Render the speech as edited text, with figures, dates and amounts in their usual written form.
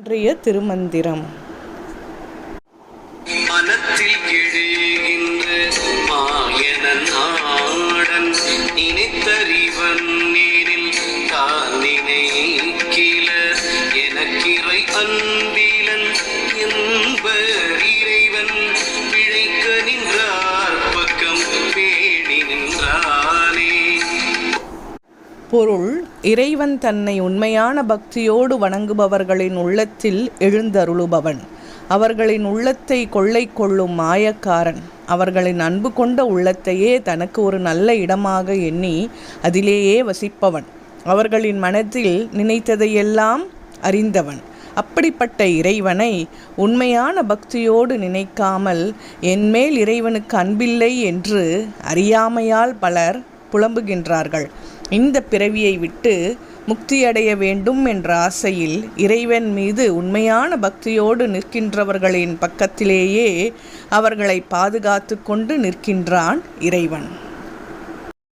இன்றைய திருமந்திரம். மனத்தில் எழுகின்ற மாயனன் ஆடன் நினைத்தறிவன் நேரில் தான் நினைக்கில எனக்கிறை அன்பிலன் என்பர் இறைவன் பிழைக்க நின்றார் பக்கம் பேணி நின்றானே. பொருள்: இறைவன் தன்னை உண்மையான பக்தியோடு வணங்குபவர்களின் உள்ளத்தில் எழுந்தருளுபவன். அவர்களின் உள்ளத்தை கொள்ளை கொள்ளும் மாயக்காரன். அவர்களின் அன்பு கொண்ட உள்ளத்தையே தனக்கு ஒரு நல்ல இடமாக எண்ணி அதிலேயே வசிப்பவன். அவர்களின் மனத்தில் நினைத்ததையெல்லாம் அறிந்தவன். அப்படிப்பட்ட இறைவனை உண்மையான பக்தியோடு நினைக்காமல் என்மேல் இறைவனுக்கு அன்பில்லை என்று அறியாமையால் பலர் புலம்புகின்றார்கள். இந்த பிறவியை விட்டு முக்தியடைய வேண்டும் என்ற ஆசையில் இறைவன் மீது உண்மையான பக்தியோடு நிற்கின்றவர்களின் பக்கத்திலேயே அவர்களை பாதுகாத்து கொண்டு நிற்கின்றான் இறைவன்.